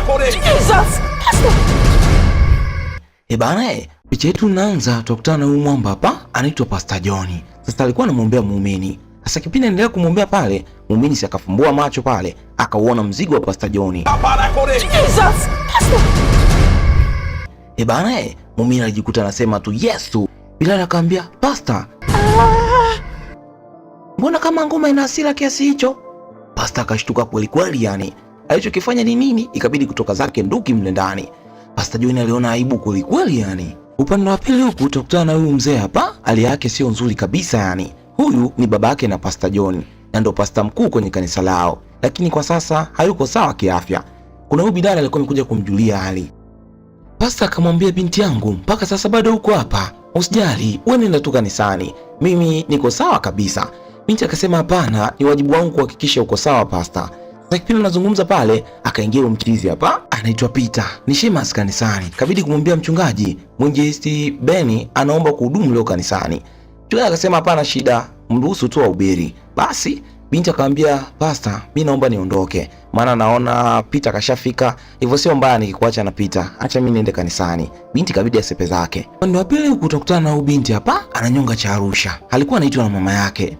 Jesus! Bana, picha yetu inaanza tukutana na huyu mwamba hapa anaitwa Pastor John. Sasa alikuwa anamwombea muumini. Sasa kipindi anaendelea kumwombea pale, muumini si akafumbua macho pale, akauona mzigo wa Pastor John. Jesus! Bana, muumini alijikuta anasema tu Yesu. Bilal akamwambia, "Pastor, mbona kama ngoma ina hasira kiasi hicho?" Pastor akashtuka kweli kweli yani. Alichokifanya ni nini? Ikabidi kutoka zake nduki mle ndani. Pastor John aliona aibu kweli kweli yani. Upande wa pili huku tutakutana na huyu mzee hapa, hali yake sio nzuri kabisa yani. Huyu ni babake na Pastor John, na ndo pastor mkuu kwenye kanisa lao, lakini kwa sasa hayuko sawa kiafya. Kuna huyu bidada alikuwa amekuja kumjulia hali. Pastor akamwambia, "Binti yangu, mpaka sasa bado uko hapa. Usijali, wewe nenda tu kanisani. Mimi niko sawa kabisa." Binti akasema, "Hapana, ni wajibu wangu kuhakikisha uko sawa Pastor." Sasa kipindi nazungumza pale, akaingia mchizi hapa, anaitwa Peter. Ni shemasi kanisani. Kabidi kumwambia mchungaji, mwinjilisti Beni anaomba kuhudumu leo kanisani. Mchungaji akasema, "Hapana shida, mruhusu tu ahubiri." Basi binti akamwambia, "Pastor, mimi naomba niondoke. Maana naona Peter kashafika. Hivyo sio mbaya nikikuacha na Peter. Acha mimi niende kanisani." Binti kabidi asepe zake. Ndio wa pili utakutana na huyu binti hapa, ananyonga cha Arusha. Alikuwa anaitwa na mama yake.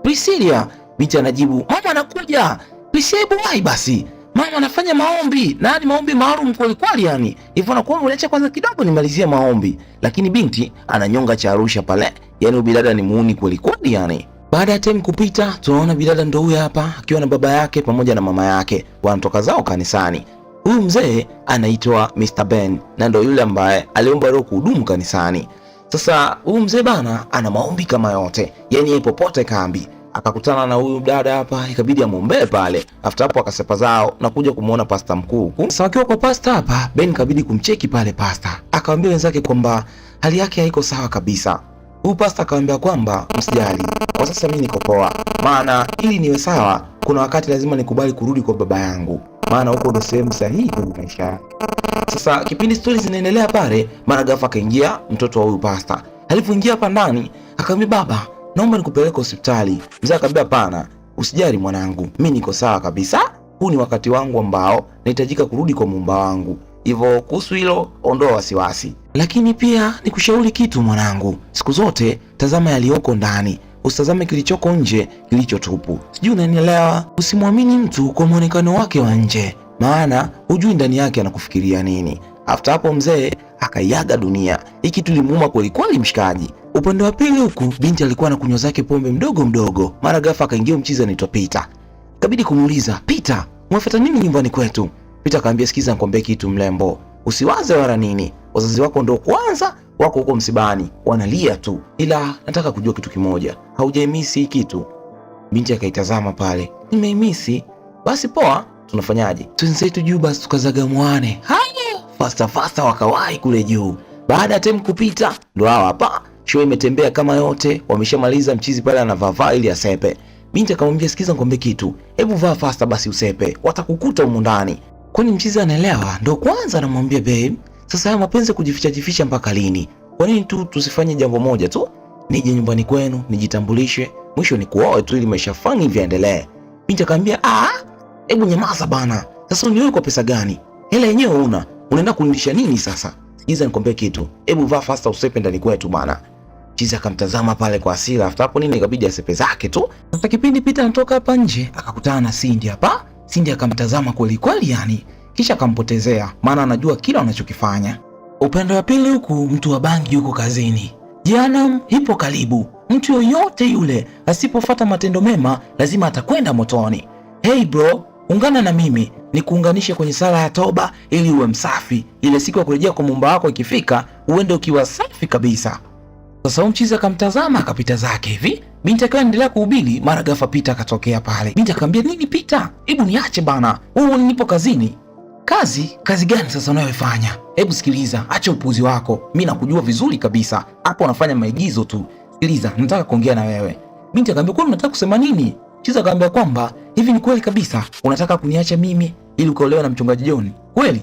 Priscilla. Binti anajibu, "Mama anakuja." Priscilla, "Wai basi. Mama anafanya maombi, na hadi maombi maalum kweli kweli yani. Hivyo nakuomba uniache kwanza kidogo nimalizie maombi." Lakini binti ananyonga cha Arusha pale. Yaani bidada ni muuni kweli kweli yani. Baada ya time kupita, tunaona bidada ndo huyu hapa akiwa na baba yake pamoja na mama yake wanatoka zao kanisani. Huyu mzee anaitwa Mr. Ben na ndo yule ambaye aliomba leo kuhudumu kanisani. Sasa huyu mzee bana ana maombi kama yote, yani yeye popote kambi. Akakutana na huyu dada hapa, ikabidi amwombee pale. After hapo akasepa zao na kuja kumuona pastor mkuu. Sasa wakiwa kwa pastor hapa, Ben kabidi kumcheki pale pastor. Akamwambia wenzake kwamba hali yake haiko sawa kabisa. Huyu pastor akamwambia kwamba msijali, kwa sasa mimi niko poa. Maana ili niwe sawa, kuna wakati lazima nikubali kurudi kwa baba yangu. Maana huko ndo sehemu sahihi kwenye maisha. Sasa kipindi stories zinaendelea pale, mara ghafla akaingia mtoto wa huyu pastor. Alipoingia hapa ndani, akamwambia, "Baba, naomba nikupeleke hospitali." Mzee akamwambia, "Hapana, usijali mwanangu. Mimi niko sawa kabisa. Huu ni wakati wangu ambao nahitajika kurudi kwa Muumba wangu. Hivyo kuhusu hilo ondoa wasiwasi. Lakini pia nikushauri kitu mwanangu. Siku zote tazama yaliyoko ndani. Usitazame kilichoko nje, kilicho tupu. Sijui unanielewa? Usimwamini mtu kwa muonekano wake wa nje. Maana hujui ndani yake anakufikiria nini." After hapo mzee akaiaga dunia. Hiki tulimuuma kweli kweli mshikaji. Upande wa pili huku binti alikuwa anakunywa zake pombe mdogo mdogo. Mara ghafla akaingia mchizi anaitwa Peter. Kabidi kumuuliza, "Peter, umefuata nini nyumbani kwetu?" Peter akamwambia, "Sikiza nikwambie kitu mlembo. Usiwaze wala nini. Wazazi wako ndio kwanza wako huko msibani, wanalia tu. Ila nataka kujua kitu kimoja. Haujaimisi kitu?" Binti akaitazama pale. "Nimeimisi." "Basi poa, tunafanyaje?" "Twenzetu juu basi tukazagamuane." Haya, fasta wakawahi kule juu. Baada ya time kupita, ndo hawa hapa. Show imetembea kama yote, wameshamaliza mchizi pale anavaa ili asepe. Binti akamwambia, "Sikiza nikwambie kitu. Hebu vaa fasta basi usepe. Watakukuta huko ndani." Kwani mchizi anaelewa? Ndo kwanza anamwambia, "Babe, sasa haya mapenzi kujificha mpaka lini? Kwa nini tu tusifanye jambo moja tu? Nije nyumbani kwenu, nijitambulishe, mwisho ni kuoe tu ili maisha fani hivi yaendelee." Binti akamwambia, "Hebu nyamaza bana. Sasa unioe kwa pesa gani? Hela yenyewe una. Unaenda kunirudisha nini sasa? Sikiza nikwambie kitu. Hebu vaa fasta usepe ndani kwetu bana." Chizi akamtazama pale kwa hasira. After hapo nini ikabidi asepe zake tu. Sasa kipindi Peter anatoka hapa nje, akakutana na Cindy hapa. Cindy akamtazama kweli kweli yani, kisha akampotezea, maana anajua kila anachokifanya. Upande wa pili huku mtu wa bangi yuko kazini. Jehanamu ipo karibu. Mtu yoyote yule asipofuata matendo mema lazima atakwenda motoni. Hey bro, ungana na mimi nikuunganishe kwenye sala ya toba ili uwe msafi. Ile siku ya kurejea kwa Muumba wako ikifika, uende ukiwa safi kabisa. Sasa mchizi akamtazama akapita zake hivi. Binti akaendelea kuhubiri, mara ghafla Peter akatokea pale. Binti akamwambia, "Nini Peter? Hebu niache bana. Wewe nipo kazini." Kazi gani sasa unayofanya? Hebu sikiliza, acha upuzi wako. Mimi nakujua vizuri kabisa. Hapo unafanya maigizo tu. Sikiliza, nataka kuongea na wewe. Binti akamwambia, "Kwani unataka kusema nini?" Mchizi akamwambia kwamba, "Hivi ni kweli kabisa unataka kuniacha mimi ili ukaolewa na mchungaji John? Kweli?"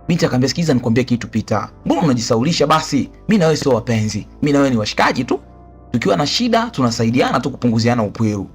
Binti akamwambia, "Sikiza nikwambie kitu Peter. Mbona unajisaulisha basi? Mimi na wewe sio wapenzi. Mimi na wewe ni washikaji tu. Tukiwa na shida tunasaidiana tu kupunguziana upwiru.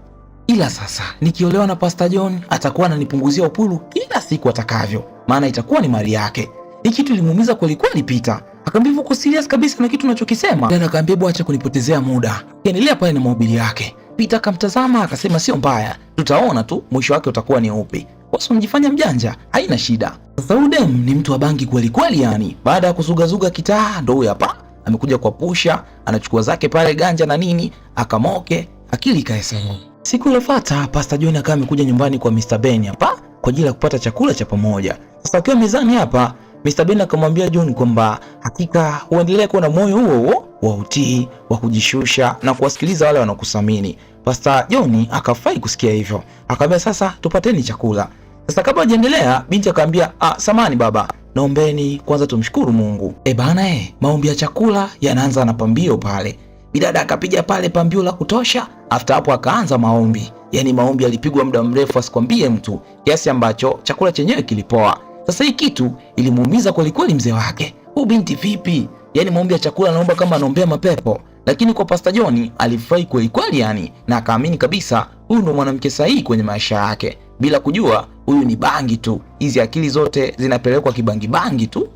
Ila sasa nikiolewa na Pastor John atakuwa ananipunguzia upwiru kila siku atakavyo. maana itakuwa ni mali yake. Hii kitu ilimuumiza kweli kweli Peter. Akamwambia uko serious kabisa na kitu unachokisema? Dada akamwambia bwana, acha kunipotezea muda. Kaendelea pale na mahubiri yake. Peter akamtazama akasema sio mbaya, tutaona tu mwisho wake utakuwa ni upi. Wasi unajifanya mjanja, haina shida. Sasa Udem ni mtu wa bangi kweli kweli yani. Baada ya kuzugazuga kitaa ndo huyu hapa amekuja kwa pusha, anachukua zake pale ganja na nini, akamoke, akili ikaesema. Siku iliyofuata Pastor John akawa amekuja nyumbani kwa Mr. Ben hapa kwa ajili ya kupata chakula cha pamoja. Sasa akiwa mezani hapa, Mr. Ben akamwambia John kwamba hakika uendelee kuwa na moyo huo wa utii, wa kujishusha na kuwasikiliza wale wanaokusamini. Pastor John akafurahi kusikia hivyo. Akamwambia sasa tupateni chakula. Sasa kabla hajaendelea, binti akamwambia samani baba, naombeni kwanza tumshukuru Mungu. Bana maombi ya chakula yanaanza na pambio pale. Bidada akapiga pale pambio la kutosha, after hapo akaanza maombi. Yaani maombi yalipigwa muda mrefu asikwambie mtu, kiasi ambacho chakula chenyewe kilipoa. Sasa hii kitu ilimuumiza kweli kweli mzee wake. Huyu binti vipi? Yaani maombi ya chakula anaomba kama anaombea mapepo. Lakini kwa Pastor John alifurahi kweli kweli yani, na akaamini kabisa huyu ndo mwanamke sahihi kwenye maisha yake, bila kujua huyu ni bangi tu. Hizi akili zote zinapelekwa kibangi bangi tu.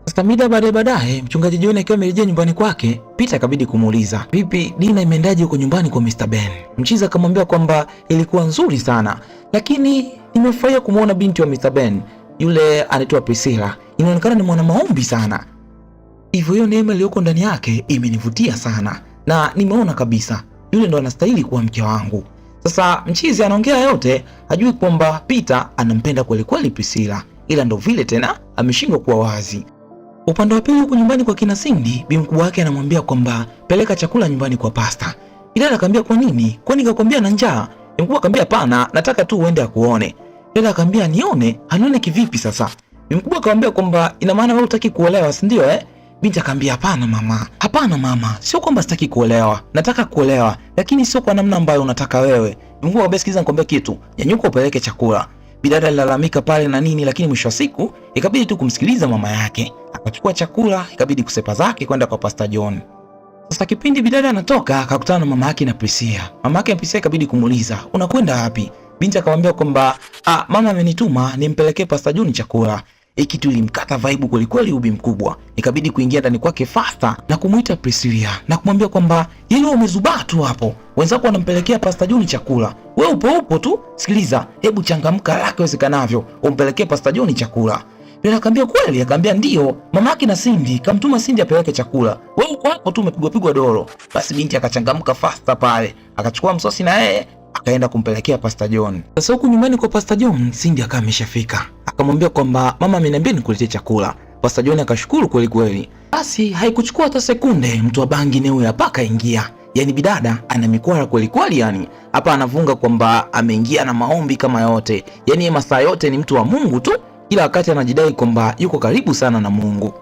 Sasa mida baadaye mchungaji John akiwa amerejea nyumbani kwake, Peter akabidi kumuuliza, "Vipi Dina imeendaje huko nyumbani kwa Mr. Ben?" Mchiza akamwambia kwamba ilikuwa nzuri sana, lakini nimefurahia kumuona binti wa Mr. Ben, yule anaitwa Priscilla. Inaonekana ni mwana maombi sana. Hivyo hiyo neema iliyoko ndani yake imenivutia sana na nimeona kabisa yule ndo anastahili kuwa mke wangu. Sasa mchizi anaongea yote, hajui kwamba Peter anampenda kweli kweli Priscilla, ila ndo vile tena ameshindwa kuwa wazi. Upande wa pili huko nyumbani kwa kina Cindy, bi mkubwa wake anamwambia kwamba peleka chakula nyumbani kwa pasta. Ila akamwambia kwa nini? Kwani nikakwambia na njaa? Bi mkubwa akamwambia hapana, nataka tu uende akuone. Ila akamwambia nione? Anione kivipi sasa? Bi mkubwa akamwambia kwamba ina maana wewe hutaki kuolewa, si ndio Binti akamwambia hapana mama. Hapana mama, sio kwamba sitaki kuolewa. Nataka kuolewa, lakini sio kwa namna ambayo unataka wewe. Bi mkubwa akamwambia sikiliza nikwambie kitu. Nyanyuka upeleke chakula. Bidada alilalamika pale na nini, lakini mwisho wa siku ikabidi tu kumsikiliza mama yake. Akachukua chakula, ikabidi kusepa zake kwenda kwa Pastor John. Sasa kipindi bidada anatoka akakutana na mama yake na Priscilla. Mama yake na Priscilla ikabidi kumuuliza, "Unakwenda wapi?" Binti akamwambia kwamba mama amenituma nimpelekee Pastor John chakula. Hiki kitu ilimkata vibe kweli kweli ubi mkubwa. Ikabidi kuingia ndani kwake faster na kumuita Priscilla na kumwambia kwamba yeye umezubaa tu hapo. Wenzako wanampelekea Pastor John chakula. Wewe upo tu. Sikiliza, hebu changamka haraka iwezekanavyo. Umpelekee Pastor John chakula. Bila akamwambia kweli, akamwambia ndio. Mama yake na Cindy kamtuma Cindy apeleke chakula. Wewe uko hapo tu umepigwa doro. Basi binti akachangamka faster pale. Akachukua msosi na yeye akaenda kumpelekea Pastor John. Sasa huku nyumbani kwa Pastor John, Cindy akawa ameshafika. Akamwambia kwamba mama ameniambia nikuletee chakula. Pastor John akashukuru kweli kweli. Basi haikuchukua hata sekunde, mtu wa bangi naye hapa kaingia. Yaani bidada ana mikwara kweli kweli yani. Hapa anavunga kwamba ameingia na maombi kama yote. Yaani masaa yote ni mtu wa Mungu tu. Kila wakati anajidai kwamba yuko karibu sana na Mungu.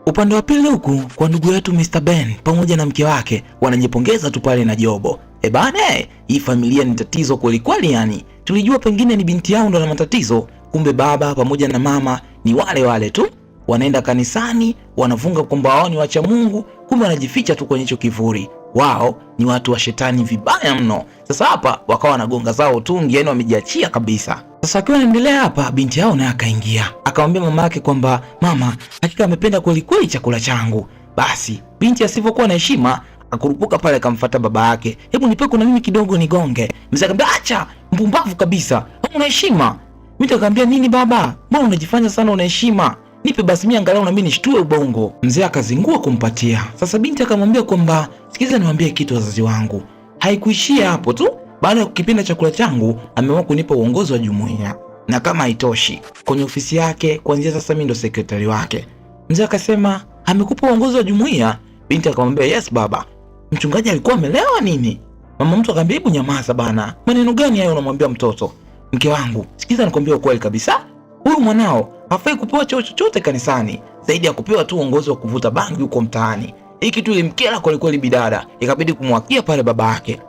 Upande wa pili huku kwa ndugu yetu Mr. Ben pamoja na mke wake wanajipongeza tu pale na Jobo. Bana, hii familia ni tatizo kweli kweli yani. Tulijua pengine ni binti yao ndo na matatizo, kumbe baba pamoja na mama ni wale wale tu. Wanaenda kanisani, wanavunga kwamba wao ni wacha Mungu, kumbe wanajificha tu kwenye hicho kivuli. Wao ni watu wa shetani vibaya mno. Sasa hapa wakawa wanagonga zao tungi, yani wamejiachia kabisa. Sasa akiwa anaendelea hapa, binti yao naye akaingia. Akamwambia mama yake kwamba mama, hakika amependa kweli kweli chakula changu. Basi binti asivyokuwa na heshima akakurupuka pale akamfuata baba yake. Hebu nipe kuna mimi kidogo nigonge. Mzee akamwambia acha, mpumbavu kabisa. Una heshima? Binti akamwambia nini baba? Mbona unajifanya sana una heshima? Nipe basi mimi angalau na mimi nishtue ubongo. Mzee akazingua kumpatia. Sasa binti akamwambia kwamba sikiza niwaambie kitu wazazi wangu. Haikuishia hapo tu. Baada ya kukipenda chakula changu, ameamua kunipa uongozi wa jumuiya. Na kama haitoshi, kwenye ofisi yake kuanzia sasa mimi ndo sekretari wake. Mzee akasema, "Amekupa uongozi wa jumuiya?" Binti akamwambia, "Yes baba." Mchungaji alikuwa amelewa nini? Mama mtu akamwambia, "Hebu nyamaza bana. Maneno gani hayo unamwambia mtoto?" Mke wangu, sikiza nikwambie ukweli kabisa. Huyu mwanao hafai kupewa chochote kanisani zaidi ya kupewa tu uongozi wa kuvuta bangi huko mtaani. Hii kitu ilimkera kweli kweli bidada. Ikabidi kumwakia pale baba yake.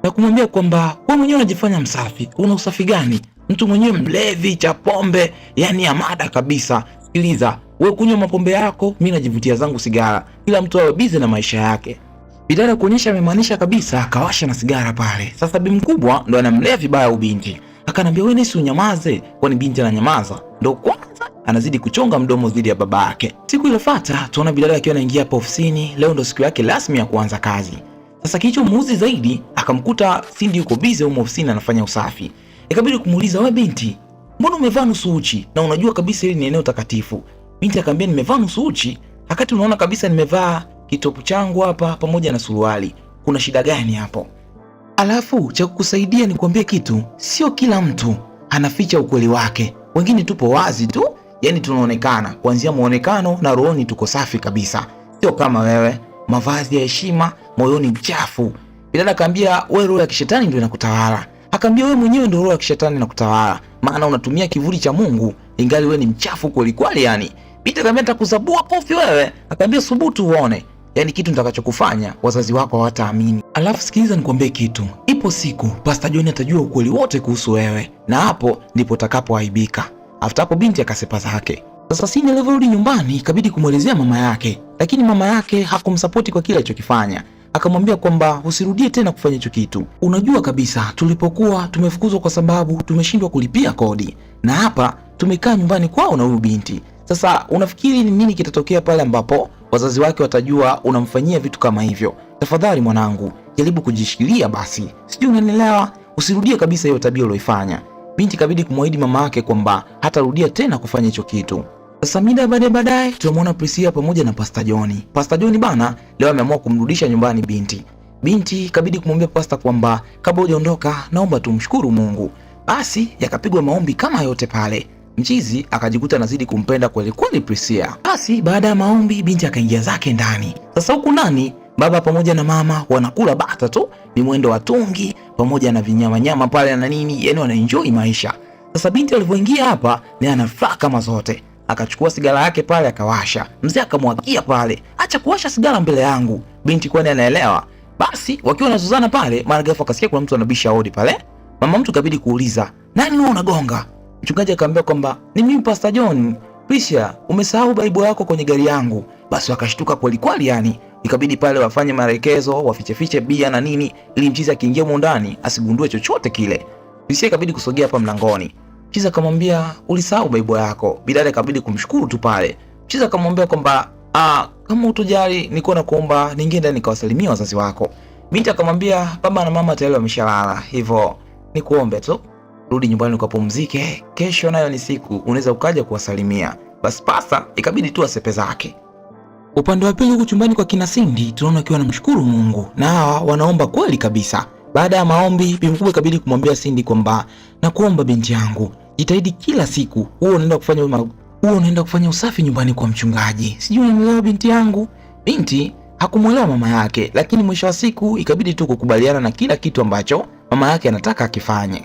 Na kumwambia kwamba wewe mwenyewe unajifanya msafi. Una usafi gani? Mtu mwenyewe mlevi cha pombe, yani amada kabisa. Sikiliza, wewe kunywa mapombe yako, mimi najivutia zangu sigara. Kila mtu awe busy na maisha yake. Bidada kuonyesha amemaanisha kabisa, akawasha na sigara pale. Sasa bibi mkubwa ndo anamlea vibaya ubinti. Akanambia wewe nisi unyamaze, kwani binti ananyamaza. Ndo kwanza anazidi kuchonga mdomo dhidi ya baba yake. Siku iliyofuata tunaona bidada akiwa anaingia hapa ofisini. Leo ndo siku yake rasmi ya kuanza kazi. Sasa kilichomuuzi zaidi, akamkuta Cindy yuko busy huko ofisini anafanya usafi. Ikabidi kumuuliza, wewe binti, mbona umevaa nusu uchi na unajua kabisa hili ni eneo takatifu? Binti akamwambia, nimevaa nusu uchi wakati unaona kabisa nimevaa kitopu changu hapa pamoja na suruali. Kuna shida gani hapo? Alafu cha kukusaidia ni kuambia kitu, sio kila mtu anaficha ukweli wake. Wengine tupo wazi tu, yani tunaonekana kuanzia muonekano na rohoni tuko safi kabisa. Sio kama wewe, mavazi ya heshima, moyoni mchafu. Bidada akamwambia, wewe roho ya kishetani ndio inakutawala. Akamwambia, wewe mwenyewe ndio roho ya kishetani inakutawala, maana unatumia kivuli cha Mungu ingali wewe ni mchafu kweli kweli yani. Binti akamwambia, nitakuzabua kofi wewe. Akamwambia, subutu uone. Yani kitu nitakachokufanya wazazi wako hawataamini. Alafu sikiliza nikwambie kitu. Ipo siku Pastor John atajua ukweli wote kuhusu wewe, na hapo ndipo utakapoaibika. After hapo binti akasepa zake. Sasa Cindy alivyorudi nyumbani ikabidi kumwelezea mama yake, lakini mama yake hakumsapoti kwa kile alichokifanya. Akamwambia kwamba usirudie tena kufanya hicho kitu. Unajua kabisa tulipokuwa tumefukuzwa kwa sababu tumeshindwa kulipia kodi, na hapa tumekaa nyumbani kwao na huyu binti. Sasa unafikiri ni nini kitatokea pale ambapo wazazi wake watajua unamfanyia vitu kama hivyo? Tafadhali mwanangu, jaribu kujishikilia basi. Sijui unanielewa? Usirudie kabisa hiyo tabia uliyoifanya. Binti kabidi kumwahidi mama yake kwamba hatarudia tena kufanya hicho kitu. Sasa mida baadaye tunamwona Priscilla pamoja na Pastor John. Pastor John bana leo ameamua kumrudisha nyumbani binti. Binti kabidi kumwambia Pastor kwamba kabla hujaondoka naomba tumshukuru Mungu. Basi yakapigwa maombi kama yote pale. Mchizi akajikuta anazidi kumpenda kweli kweli Priscilla. Basi baada ya maombi binti akaingia zake ndani. Sasa huku ndani baba pamoja na mama wanakula bata tu, ni mwendo wa tungi pamoja na vinyama pale na nini, yani wanaenjoy maisha. Sasa binti alivyoingia hapa ni anafuraha kama zote. Akachukua sigara yake pale akawasha. Mzee akamwagia pale, acha kuwasha sigara mbele yangu. Binti kwani anaelewa. Basi wakiwa wanazozana pale, mara ghafla akasikia kuna mtu anabisha hodi pale. Mama mtu kabidi kuuliza, nani wewe unagonga? Mchungaji akamwambia kwamba ni mimi Pastor John. Priscilla, umesahau Bible yako kwenye gari yangu. Basi wakashtuka kweli kweli yani. Ikabidi pale wafanye marekezo, wafiche bia na nini ili mchizi akiingia huko ndani asigundue chochote kile. Priscilla ikabidi kusogea hapa mlangoni. Mchizi akamwambia, ulisahau Bible yako. Bidada ikabidi kumshukuru tu pale. Mchizi akamwambia kwamba kama utojali niko na kuomba niingie ndani nikawasalimia wazazi wako. Binti akamwambia, baba na mama tayari wameshalala, hivyo nikuombe tu rudi nyumbani ukapumzike, kesho nayo ni siku unaweza ukaja kuwasalimia. Basi Pastor ikabidi tu asepe zake. Upande wa pili huko chumbani kwa kina Cindy tunaona akiwa anamshukuru Mungu na hawa wanaomba kweli kabisa. Baada ya maombi bibi mkubwa ikabidi kumwambia Cindy kwamba nakuomba binti yangu, jitahidi kila siku unaenda kufanya usafi nyumbani kwa mchungaji. Sijui unanielewa binti yangu? Binti hakumuelewa mama yake, lakini mwisho wa siku ikabidi tu kukubaliana na kila kitu ambacho mama yake anataka akifanye.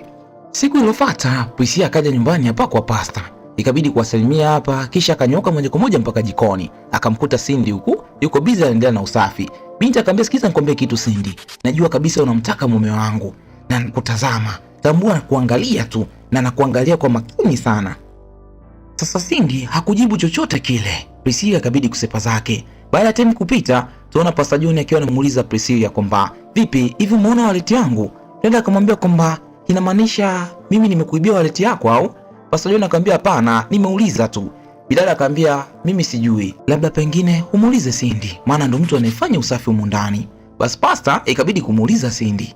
Siku iliyofuata Priscilla akaja nyumbani hapa kwa Pastor. Ikabidi kuwasalimia hapa, kisha akanyoka moja kwa moja mpaka jikoni. Akamkuta Cindy huku yuko busy anaendelea na usafi. Binti akamwambia, sikiza nikwambie kitu Cindy. Najua kabisa unamtaka mume wangu na nakutazama. Tambua na kuangalia tu na nakuangalia kwa makini sana. Sasa Cindy hakujibu chochote kile. Priscilla akabidi kusepa zake. Baada ya time kupita, tunaona Pastor John akiwa anamuuliza Priscilla kwamba, "Vipi, hivi umeona wallet yangu?" Dada akamwambia kwamba, "Inamaanisha mimi nimekuibia wallet yako au?" Pastor John akamwambia, "Hapana, nimeuliza tu." Bidada akamwambia, "Mimi sijui. Labda pengine umuulize Cindy, maana ndo mtu anayefanya usafi humu ndani." Basi Pastor ikabidi kumuuliza Cindy.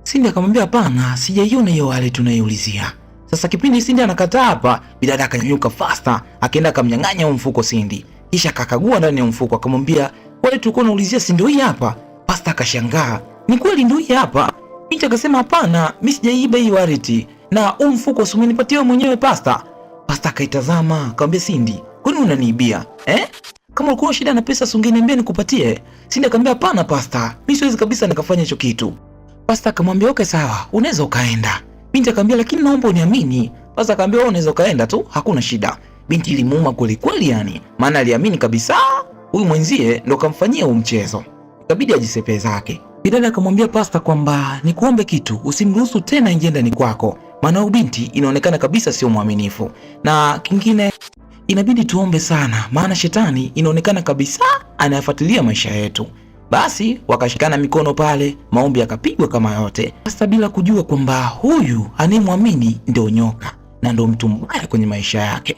Cindy akamwambia, "Hapana, sijaiona hiyo wallet tunayoulizia." Sasa kipindi Cindy anakataa hapa, bidada akanyanyuka faster, akaenda akamnyang'anya huo mfuko Cindy. Kisha akakagua ndani ya mfuko akamwambia, "Wallet tulikuwa tunaulizia si ndio hii hapa?" Pastor akashangaa, "Ni kweli ndio hii hapa?" Binti akasema, "Hapana, mimi sijaiba hii wallet. Na huu mfuko si umenipatia mwenyewe Pastor." Pastor akaitazama, akamwambia Cindy, "Kwani unaniibia? Kama ulikuwa shida na pesa si ungeniambia nikupatie?" Cindy akamwambia, "Hapana Pastor, mimi siwezi kabisa nikafanya hicho kitu." Pastor akamwambia, "Okay sawa, unaweza ukaenda." Binti akamwambia, "Lakini naomba uniamini." Pastor akamwambia, "Wewe unaweza ukaenda tu, hakuna shida." Binti ilimuuma kweli kweli yani, maana aliamini kabisa huyu mwenzie ndo kamfanyia huu mchezo. Ikabidi ajisepe zake. Bidada akamwambia Pastor kwamba nikuombe kitu, usimruhusu tena ingie ndani kwako, maana huyu binti inaonekana kabisa sio mwaminifu. Na kingine inabidi tuombe sana, maana shetani inaonekana kabisa anayafuatilia maisha yetu. Basi wakashikana mikono pale, maombi yakapigwa kama yote. Pastor bila kujua kwamba huyu anayemwamini ndio nyoka na ndio mtu mbaya kwenye maisha yake.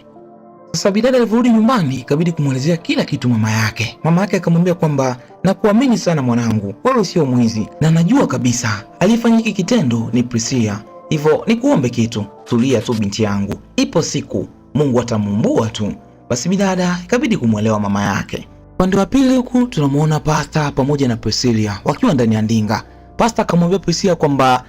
Sasa bidada alivyorudi nyumbani ikabidi kumuelezea kila kitu mama yake. Mama yake akamwambia kwamba nakuamini sana mwanangu, wewe sio mwizi na najua kabisa aliyefanya hiki kitendo ni Priscilla. Hivyo nikuombe kitu, tulia tu binti yangu, ipo siku Mungu atamumbua tu. Basi bidada ikabidi kumwelewa mama yake. Upande wa pili huku tunamuona Pasta pamoja na Priscilla wakiwa ndani ya ndinga. Pasta akamwambia Priscilla kwamba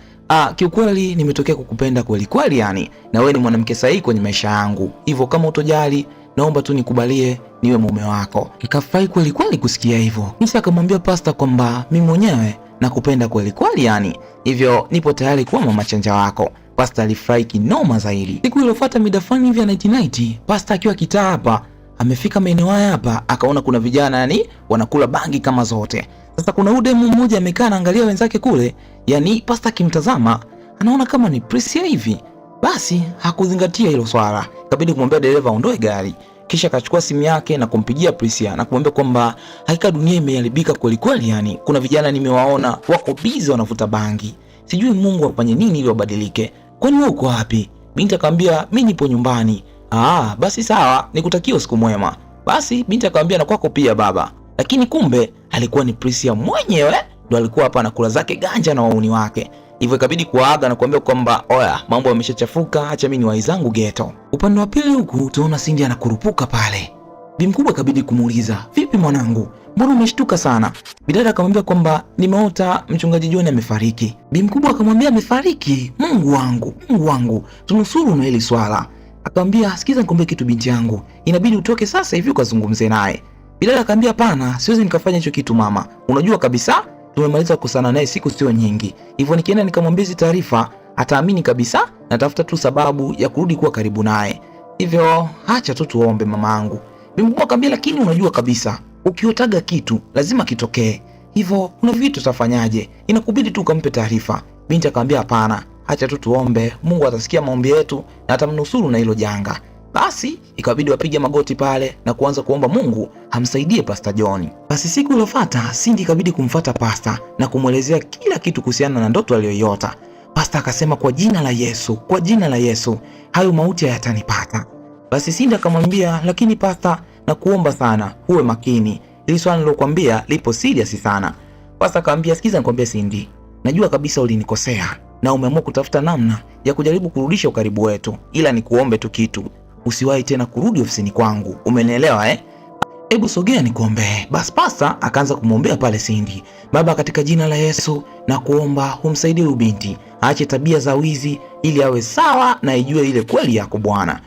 kiukweli nimetokea kukupenda kweli kweli yani, na wewe ni mwanamke sahihi kwenye maisha yangu. Hivyo kama utojali, naomba tu nikubalie niwe mume wako. Ikafurahi kweli kweli kusikia hivyo. Kisha akamwambia Pasta kwamba mimi mwenyewe nakupenda kweli kweli yani, hivyo nipo tayari kuwa mama chanja wako. Pasta alifurahi kinoma zaidi. Siku iliyofuata mida fulani hivi ya night, Pasta akiwa kitaa hapa, amefika maeneo haya hapa, akaona kuna vijana yani wanakula bangi kama zote. Sasa kuna udemu mmoja amekaa anaangalia wenzake kule, yani Pasta akimtazama anaona kama ni Priscilla hivi. Basi hakuzingatia hilo swala, ikabidi kumwambia dereva aondoe gari. Kisha akachukua simu yake na kumpigia Priscilla na kumwambia kwamba hakika dunia imeharibika kweli kweli yani, kuna vijana nimewaona wako busy wanavuta bangi. Sijui Mungu afanye nini ili wabadilike. Kwani wewe uko wapi? Binti akamwambia mimi nipo nyumbani. Basi sawa, nikutakia usiku mwema. Basi binti akamwambia na kwako pia baba. Lakini kumbe alikuwa ni Priscilla mwenyewe ndo alikuwa hapa anakula zake ganja na wauni wake. Hivyo ikabidi kuaga na kuambia kwamba oya, mambo yameshachafuka, acha mimi niwahi zangu ghetto. Upande wa pili huku tunaona Cindy anakurupuka pale. Bi mkubwa ikabidi kumuuliza, "Vipi mwanangu? Mbona umeshtuka sana?" Bidada akamwambia kwamba nimeota mchungaji John amefariki. Bi mkubwa akamwambia amefariki? Mungu wangu, tunusuru na hili swala. Akamwambia, "Sikiza nikwambie kitu binti yangu. Inabidi utoke sasa hivi ukazungumze naye." Bidada akamwambia, "Hapana, siwezi nikafanya hicho kitu mama. Unajua kabisa tumemaliza kukusana naye siku sio nyingi. Hivyo nikienda nikamwambia hizi taarifa, ataamini kabisa na tafuta tu sababu ya kurudi kuwa karibu naye. Hivyo acha tu tuombe mamangu." Mimi akamwambia, "Lakini unajua kabisa ukiotaga kitu lazima kitokee. Hivyo kuna vitu utafanyaje? Inakubidi tu ukampe taarifa." Binti akamwambia, "Hapana, acha tu tuombe, Mungu atasikia maombi yetu na atamnusuru na hilo janga." Basi ikabidi wapige magoti pale na kuanza kuomba Mungu amsaidie Pastor John. Basi siku iliyofuata Cindy ikabidi kumfuata Pastor na kumwelezea kila kitu kuhusiana na ndoto aliyoiota. Pastor akasema, kwa jina la Yesu, hayo mauti hayatanipata. Basi Cindy akamwambia, "Lakini Pastor, na kuomba sana uwe makini. Ili swali nilokuambia lipo serious sana." Pastor akamwambia, "Sikiza nikwambie Cindy, najua kabisa ulinikosea na umeamua kutafuta namna ya kujaribu kurudisha ukaribu wetu, ila nikuombe tu kitu. Usiwahi tena kurudi ofisini kwangu. Umenielewa eh? Hebu sogea nikuombee." Basi Pastor akaanza kumwombea pale Cindy. "Baba, katika jina la Yesu na kuomba umsaidie huyu binti, aache tabia za wizi ili awe sawa na ijue ile kweli yako Bwana."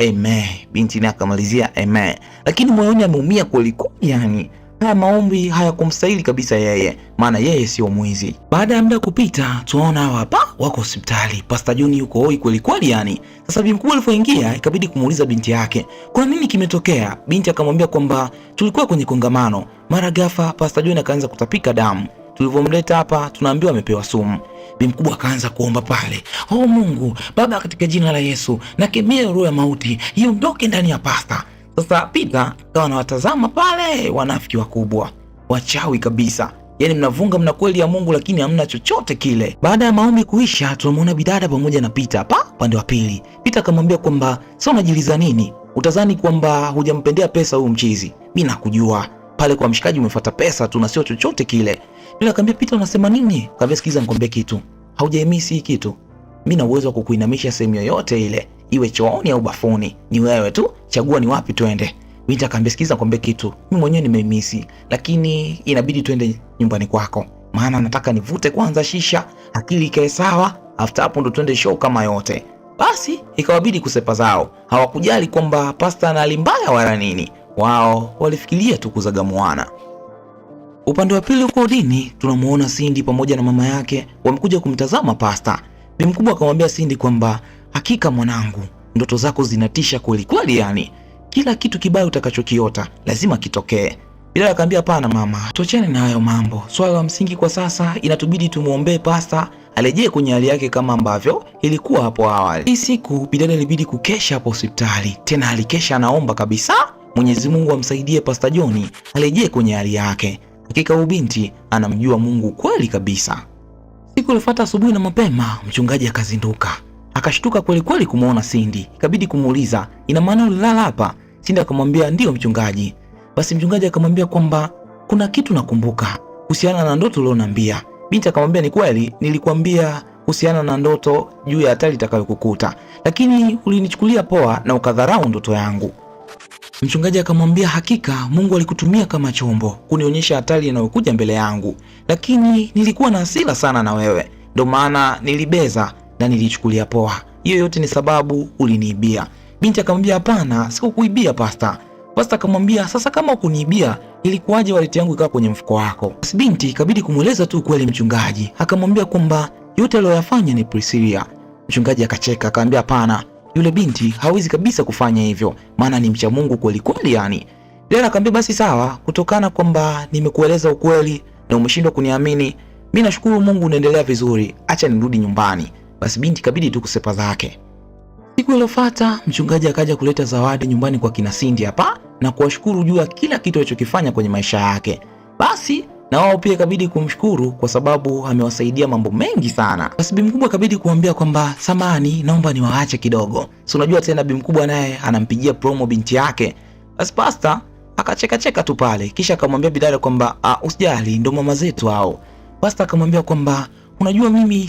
Amen. Binti naye akamalizia amen. Lakini moyoni ameumia kweli kweli yani. Haya maombi hayakumstahili kabisa yeye, maana yeye sio mwizi. Baada ya muda kupita, tunaona hapa wako hospitali. Pastor John yuko hoi kweli kweli yani. Sasa bi mkubwa alipoingia ikabidi kumuuliza binti yake, "Kwa nini kimetokea?" Binti akamwambia kwamba tulikuwa kwenye kongamano, mara ghafla Pastor John akaanza kutapika damu. Tulivyomleta hapa tunaambiwa amepewa sumu. Bi mkubwa akaanza kuomba pale, "Oh Mungu, Baba, katika jina la Yesu, nakemea roho ya mauti iondoke ndani ya Pastor." Sasa Peter akawa anawatazama pale wanafiki wakubwa, wachawi kabisa. Yaani mnavunga mna kweli ya Mungu lakini hamna chochote kile. Baada ya maombi kuisha, tunamwona bidada pamoja na Peter hapa upande wa pili. Peter akamwambia kwamba, "Sasa unajiliza nini? Utazani kwamba hujampendea pesa huyu mchizi. Mimi nakujua. Pale kwa mshikaji umefuata pesa tu na sio chochote kile." Peter akamwambia, "Peter, unasema nini?" Akamwambia, "Sikiza nikwambie kitu. Haujaimisi hii kitu. Mimi na uwezo wa kukuinamisha sehemu yoyote ile, iwe chooni au bafuni. Ni wewe tu, chagua ni wapi twende." Binti akamwambia, "Sikiza nikwambie kitu. Mimi mwenyewe nimeimisi, lakini inabidi twende nyumbani kwako. Maana nataka nivute kwanza shisha, akili ikae sawa, after hapo ndo twende show kama yote." Basi ikawabidi kusepa zao. Hawakujali kwamba Pastor ana hali mbaya wala nini. Wao walifikiria tu kuzagamuana. Upande wa pili huko dini tunamuona Cindy pamoja na mama yake wamekuja kumtazama Pastor. Bi mkubwa akamwambia Cindy kwamba, "Hakika mwanangu, ndoto zako zinatisha kweli kweli yani. Kila kitu kibaya utakachokiota lazima kitokee." Bila akamwambia, "Hapana mama, tuachane na hayo mambo. Swala la msingi kwa sasa inatubidi tumuombee Pastor arejee kwenye hali yake kama ambavyo ilikuwa hapo awali." Hii siku bidada ilibidi kukesha hapo hospitali. Tena alikesha anaomba kabisa Mwenyezi Mungu amsaidie Pastor John arejee kwenye hali yake. Hakika huyu binti anamjua Mungu kweli kabisa. Siku ilifuata asubuhi na mapema, mchungaji akazinduka. Akashtuka kweli kweli kumuona Cindy. Ikabidi kumuuliza, "Ina maana ulilala hapa?" Tinda akamwambia ndio mchungaji. Basi mchungaji akamwambia kwamba kuna kitu nakumbuka kuhusiana na ndoto ulioniambia. Binti akamwambia ni kweli, nilikwambia kuhusiana na ndoto juu ya hatari itakayokukuta, lakini ulinichukulia poa na ukadharau ndoto yangu. Mchungaji akamwambia hakika Mungu alikutumia kama chombo kunionyesha hatari inayokuja mbele yangu, lakini nilikuwa na hasira sana na wewe, ndio maana nilibeza na nilichukulia poa. Hiyo yote ni sababu uliniibia. Binti akamwambia hapana, sikukuibia pasta. Pasta akamwambia sasa kama ukuniibia ilikuwaje wallet yangu ikawa kwenye mfuko wako? Basi binti ikabidi kumueleza tu kweli mchungaji. Akamwambia kwamba yote aliyoyafanya ni Priscilla. Mchungaji akacheka akamwambia hapana, yule binti hawezi kabisa kufanya hivyo, maana ni mcha Mungu kweli kweli yani. Dela akamwambia basi sawa, kutokana kwamba nimekueleza ukweli na umeshindwa kuniamini, mimi nashukuru Mungu unaendelea vizuri, acha nirudi nyumbani. Basi binti kabidi tu kusepa zake. Siku iliyofuata mchungaji akaja kuleta zawadi nyumbani kwa kina Cindy hapa na kuwashukuru juu ya kila kitu alichokifanya kwenye maisha yake. Basi na wao pia kabidi kumshukuru kwa sababu amewasaidia mambo mengi sana. Basi bi mkubwa kabidi kuambia kwamba samani, naomba niwaache kidogo. Si unajua tena bi mkubwa naye anampigia promo binti yake. Basi pasta akacheka cheka tu pale, kisha akamwambia bidada kwamba usijali, ndo mama zetu hao. Pasta akamwambia kwamba unajua mimi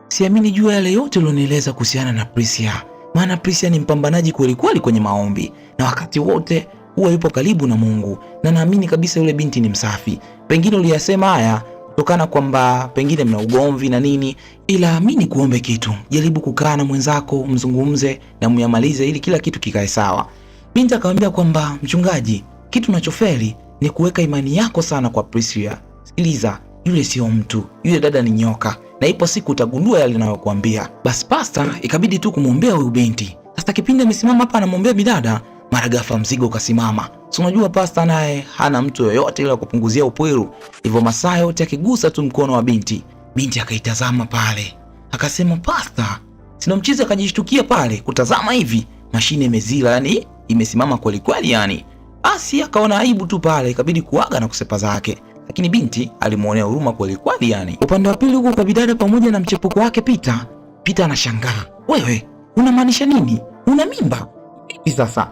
siamini juu ya yale yote ulionieleza kuhusiana na Priscilla. Maana Priscilla ni mpambanaji kweli kweli kwenye maombi na wakati wote huwa yupo karibu na Mungu, na naamini kabisa yule binti ni msafi. Pengine uliyasema haya kutokana kwamba pengine mna ugomvi na nini, ila amini kuombe kitu. Jaribu kukaa na mwenzako, mzungumze na myamalize ili kila kitu kikae sawa. Binti akamwambia kwamba mchungaji, kitu nachofeli ni kuweka imani yako sana kwa Priscilla. Sikiliza, yule sio mtu, yule dada ni nyoka, na ipo siku utagundua yale ninayokuambia. Basi pasta ikabidi tu kumwombea huyu binti. Sasa kipindi amesimama hapa anamwombea bidada, mara ghafla mzigo ukasimama. Si unajua pasta naye hana mtu yoyote ila kupunguzia upwiru, hivyo masaa yote akigusa tu mkono wa binti. Binti akaitazama pale akasema pasta, sina mchizi. Akajishtukia pale kutazama hivi mashine imezila, yani imesimama kweli kweli yani. Basi akaona aibu tu pale, ikabidi kuaga na kusepa zake, lakini binti alimuonea huruma kweli kweli yani. Upande wa pili huko kwa bidada pamoja na mchepuko wake Pita anashangaa, wewe unamaanisha nini? Una mimba? Vipi sasa?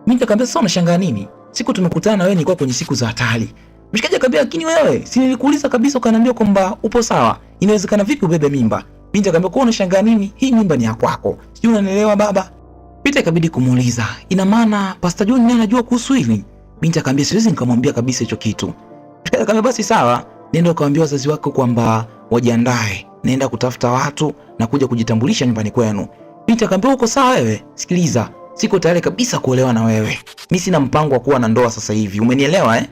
Mimi nikamwambia sasa unashangaa nini? Siku tumekutana na wewe nilikuwa kwenye siku za hatari. Mshikaji akamwambia lakini wewe si nilikuuliza kabisa ukaniambia kwamba upo sawa. Inawezekana vipi ubebe mimba? Binti akamwambia kwa unashangaa nini? Hii mimba ni ya kwako. Sijui unanielewa baba? Pita ikabidi kumuuliza, ina maana Pastor John anajua kuhusu hili? Binti akamwambia siwezi nikamwambia kabisa hicho kitu. Mshikaji akamwambia basi sawa, nenda ukawaambia wazazi wako kwamba wajiandae. Naenda kutafuta watu na kuja kujitambulisha nyumbani kwenu. Binti akamwambia uko sawa wewe? Sikiliza, siko tayari kabisa kuolewa na wewe. Mimi sina mpango wa kuwa na ndoa sasa hivi. Umenielewa eh?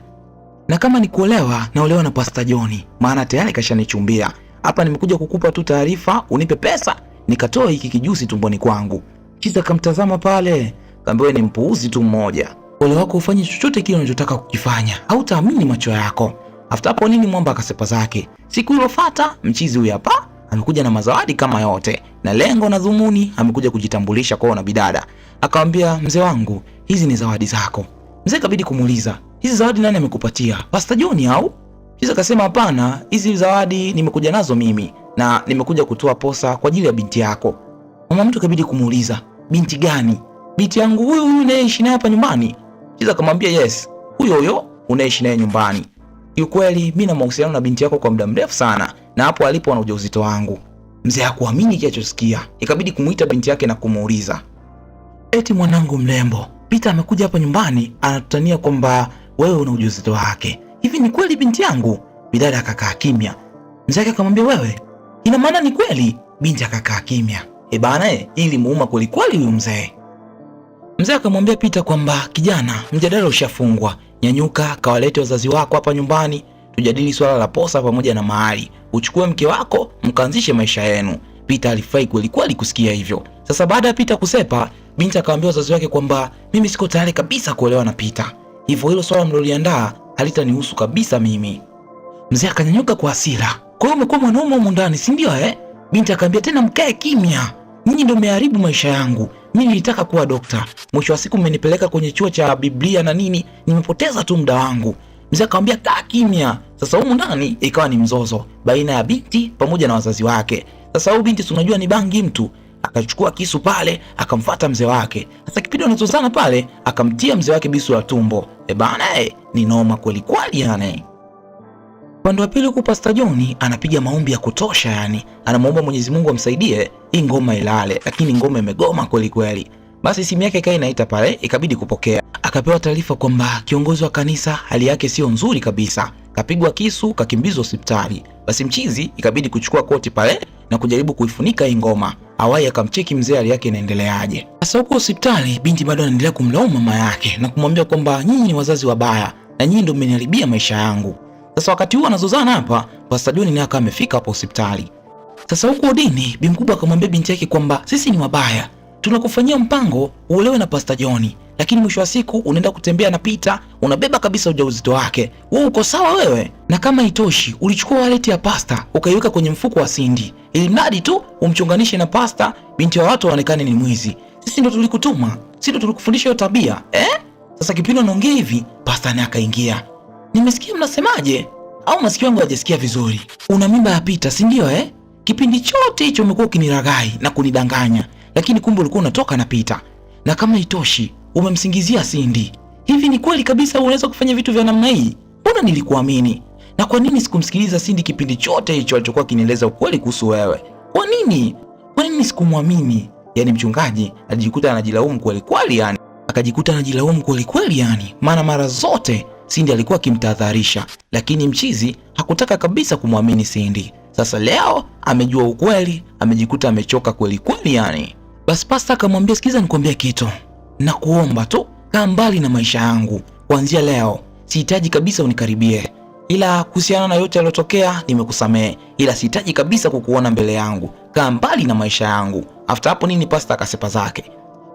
Na kama ni kuolewa, naolewa na Pastor John, maana tayari kashanichumbia. Hapa nimekuja kukupa tu taarifa, unipe pesa, nikatoa hiki kijusi tumboni kwangu. Kisha akamtazama pale, akamwambia ni mpuuzi tu mmoja. Ole wako ufanye chochote kile unachotaka kukifanya, hautaamini macho yako. After hapo nini mwamba akasepa zake. Siku iliyofuata mchizi huyu hapa amekuja na mazawadi kama yote, na lengo na dhumuni amekuja kujitambulisha kwao na bidada. Akamwambia mzee wangu, hizi ni zawadi zako. Mzee kabidi kumuuliza, hizi zawadi nani amekupatia? Pastor John au? Kisha akasema hapana, hizi zawadi nimekuja nazo mimi na nimekuja kutoa posa kwa ajili ya binti yako. Mama mtu kabidi kumuuliza, binti gani? Binti yangu huyu unaishi naye hapa nyumbani? Kisha akamwambia yes, huyo unaishi naye nyumbani. Kiukweli mimi na mahusiano na binti yako kwa muda mrefu sana, na hapo alipo na ujauzito wangu. Mzee hakuamini kilichosikia, ikabidi kumuita binti yake na kumuuliza, eti mwanangu mrembo, Peter amekuja hapa nyumbani anatutania kwamba wewe una ujauzito wake. Hivi ni kweli binti yangu? Bidada akakaa kimya. Mzee akamwambia wewe, ina maana ni kweli? Binti akakaa kimya. Bana ili muuma kweli kweli huyu mzee. Mzee akamwambia Peter kwamba kijana, mjadala ushafungwa. Nyanyuka kawalete wazazi wako hapa nyumbani, tujadili swala la posa pamoja na mahali. Uchukue mke wako, mkaanzishe maisha yenu. Peter alifurahi kweli kweli kusikia hivyo. Sasa baada ya Peter kusepa, binti akamwambia wazazi wake kwamba mimi siko tayari kabisa kuolewa na Peter. Hivyo hilo swala mloliandaa halitanihusu kabisa mimi. Mzee akanyanyuka kwa hasira. Kwa hiyo umekuwa mwanaume huko ndani, si ndio eh? Binti akamwambia tena mkae kimya. Ninyi ndio mmeharibu maisha yangu. Mimi nilitaka kuwa dokta. Mwisho wa siku mmenipeleka kwenye chuo cha Biblia na nini, nimepoteza tu muda wangu. Mzee akamwambia kaa kimya. Sasa huko ndani ikawa ni mzozo baina ya binti pamoja na wazazi wake. Sasa huyu binti unajua ni bangi mtu, akachukua kisu pale akamfuata mzee wake. Sasa kipindi wanazozana pale akamtia mzee wake bisu la tumbo. Bana ni noma kweli kweli yani. Upande wa pili huko Pastor John anapiga maombi ya kutosha yani. Anamuomba Mwenyezi Mungu amsaidie hii ngoma ilale, lakini ngoma imegoma kweli kweli. Basi simu yake ikawa inaita pale, ikabidi kupokea. Akapewa taarifa kwamba kiongozi wa kanisa hali yake sio nzuri kabisa. Kapigwa kisu, kakimbizwa hospitali. Basi mchizi ikabidi kuchukua koti pale na kujaribu kuifunika hii ngoma. Awai akamcheki mzee hali yake inaendeleaje. Sasa huko hospitali binti bado anaendelea kumlaumu mama yake na kumwambia kwamba nyinyi ni wazazi wabaya na nyinyi ndio mmeniharibia maisha yangu. Sasa wakati huo anazozana hapa, Pastor John naye akawa amefika hapo hospitali. Sasa huko Odini, bi mkubwa akamwambia binti yake kwamba sisi ni wabaya. Tunakufanyia mpango uolewe na Pastor John, lakini mwisho wa siku unaenda kutembea na Peter, unabeba kabisa ujauzito wake. Wewe uko sawa wewe? Na kama itoshi, ulichukua wallet ya Pastor ukaiweka kwenye mfuko wa Cindy, ili mradi tu umchonganishe na Pastor, binti wa watu waonekane ni mwizi. Sisi ndo tulikutuma, sisi ndo tulikufundisha hiyo tabia, Sasa kipindi anaongea hivi, Pastor naye akaingia. Nimesikia mnasemaje? Au masikio yangu hajasikia vizuri? Una mimba ya Peter, si ndio Kipindi chote hicho umekuwa ukiniragai na kunidanganya, lakini kumbe ulikuwa unatoka na Peter. Na kama itoshi, umemsingizia Cindy. Hivi ni kweli kabisa unaweza kufanya vitu vya namna hii? Mbona nilikuamini? Na kwa nini sikumsikiliza Cindy kipindi chote hicho alichokuwa kinieleza ukweli kuhusu wewe? Kwa nini? Kwa nini sikumwamini? Yaani mchungaji alijikuta anajilaumu kweli kweli yani. Akajikuta anajilaumu kweli kweli yani. Maana mara zote Cindy alikuwa akimtahadharisha, lakini mchizi hakutaka kabisa kumwamini Cindy. Sasa leo amejua ukweli, amejikuta amechoka kweli kweli yani. Basi Pastor akamwambia, sikiza nikwambie kitu. Nakuomba tu kaa mbali na maisha yangu. Kuanzia leo sihitaji kabisa unikaribie. Ila kuhusiana na yote yaliyotokea nimekusamehe, ila sihitaji kabisa kukuona mbele yangu. Kaa mbali na maisha yangu. After hapo nini Pastor akasepa zake.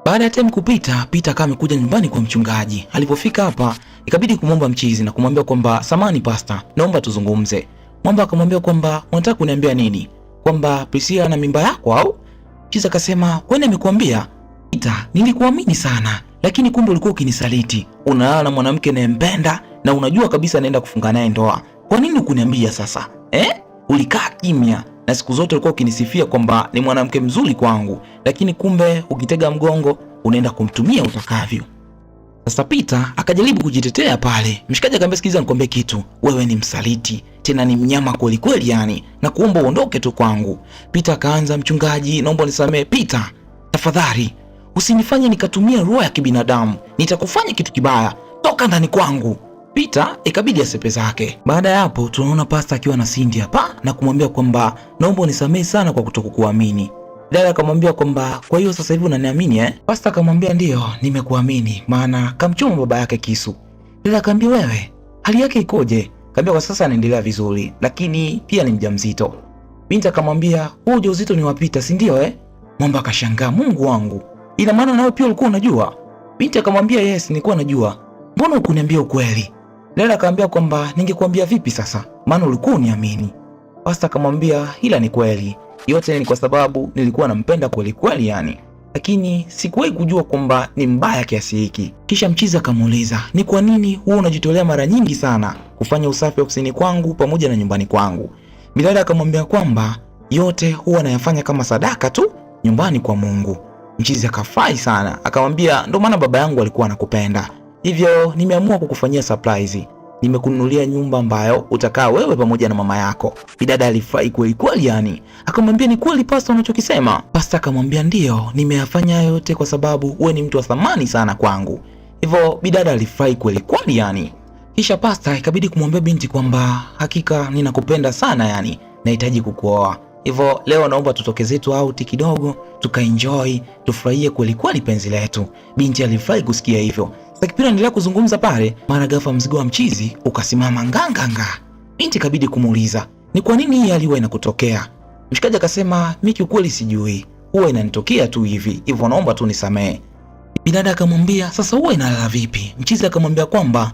Baada ya time kupita, Peter kama amekuja nyumbani kwa mchungaji. Alipofika hapa, ikabidi kumwomba mchizi na kumwambia kwamba samani Pastor, naomba tuzungumze. Mwamba akamwambia kwamba unataka kuniambia nini? Kwamba Priscilla ana mimba yako au? Mchizi akasema, kwani amekuambia? Peter, nilikuamini sana, lakini kumbe ulikuwa ukinisaliti. Unalala na mwanamke nayempenda na unajua kabisa naenda kufunga naye ndoa. Kwa nini ukuniambia sasa? Ulikaa kimya na siku zote ulikuwa ukinisifia kwamba ni mwanamke mzuri kwangu, lakini kumbe ukitega mgongo unaenda kumtumia utakavyo. Sasa Peter akajaribu kujitetea pale. Mshikaji akamwambia, sikiliza nikwambie kitu, wewe ni msaliti, tena ni mnyama kweli kweli yani, na kuomba uondoke tu kwangu. Peter akaanza, mchungaji naomba unisamee Peter, tafadhali usinifanye nikatumia roho ya kibinadamu, nitakufanya kitu kibaya, toka ndani kwangu. Peter ikabidi asepe zake. Baada ya hapo tunaona Pastor akiwa na Cindy hapa na kumwambia kwamba naomba unisamee sana kwa kutokukuamini. Dada akamwambia kwamba kwa hiyo sasa hivi unaniamini Pastor akamwambia ndio, nimekuamini maana kamchoma baba yake kisu. Dada akamwambia wewe, hali yake ikoje? Akamwambia kwa sasa anaendelea vizuri, lakini pia ni mjamzito. Binti akamwambia huu ujauzito ni wa Peter, si ndio Mwamba akashangaa, Mungu wangu, ina maana nawe pia ulikuwa unajua? Binti akamwambia yes, nilikuwa najua. Mbona hukuniambia ukweli? Dada akamwambia kwamba ningekuambia vipi sasa? Maana ulikuwa uniamini. Pastor akamwambia ila ni kweli. Yote ni kwa sababu nilikuwa nampenda kweli kweli yani. Lakini sikuwahi kujua kwamba ni mbaya kiasi hiki. Kisha mchizi akamuuliza, ni kwa nini huwa unajitolea mara nyingi sana kufanya usafi ofisini kwangu pamoja na nyumbani kwangu? Dada akamwambia kwamba yote huwa anayafanya kama sadaka tu nyumbani kwa Mungu. Mchizi akafurahi sana, akamwambia ndio maana baba yangu alikuwa anakupenda. Hivyo nimeamua kukufanyia surprise. Nimekununulia nyumba ambayo utakaa wewe pamoja na mama yako. Bidada alifurahi kweli kweli yani. Akamwambia ni kweli Pastor unachokisema? Pastor akamwambia ndio, nimeyafanya yote kwa sababu wewe ni mtu wa thamani sana kwangu. Hivyo bidada alifurahi kweli kweli yani. Kisha Pastor ikabidi kumwambia binti kwamba hakika ninakupenda sana yani, nahitaji kukuoa. Hivyo leo naomba tutoke zetu out kidogo, tukaenjoy, tufurahie kweli kweli penzi letu. Binti alifurahi kusikia hivyo. Sasa kipindi anaendelea kuzungumza pale, mara ghafla mzigo wa mchizi ukasimama nganganga. Binti kabidi kumuuliza, ni kwa nini hii hali huwa inakutokea? Mshikaji akasema, mimi kiukweli sijui, huwa inanitokea tu hivi, hivyo naomba tu nisamee. Bidada akamwambia, sasa huwa inalala vipi? Mchizi akamwambia kwamba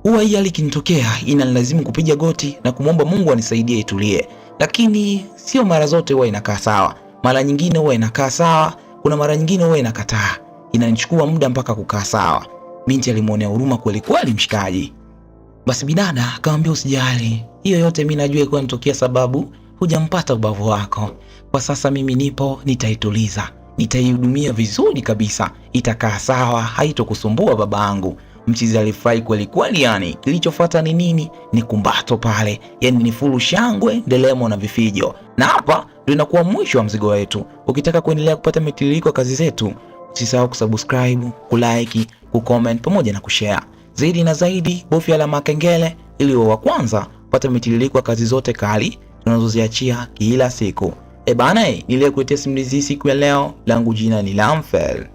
huwa hii hali kinitokea inalazimu kupiga goti na kumwomba Mungu anisaidie itulie. Lakini sio mara zote huwa inakaa sawa. Mara nyingine huwa inakaa sawa, kuna mara nyingine huwa inakataa. Inanichukua muda mpaka kukaa sawa. Binti alimuonea huruma kweli kweli mshikaji. Basi bidada akamwambia usijali, hiyo yote mimi najua iko inatokea sababu hujampata ubavu wako. Kwa sasa mimi nipo, nitaituliza. nitaihudumia vizuri kabisa, itakaa sawa, haitokusumbua babangu. Mchizi alifurahi kweli kweli yani. Kilichofuata ni nini? Ni kumbato pale, yani ni fulu shangwe, ndelemo na vifijo. Na hapa ndio inakuwa mwisho wa mzigo wetu. Ukitaka kuendelea kupata mitiririko ya kazi zetu, usisahau kusubscribe, kulike, kucomment pamoja na kushare. Zaidi na zaidi, bofya alama kengele ili uwe wa kwanza kupata mitiririko ya kazi zote kali tunazoziachia kila siku. Bana, niliyekuletea simulizi siku ya leo, langu jina ni Lamfel.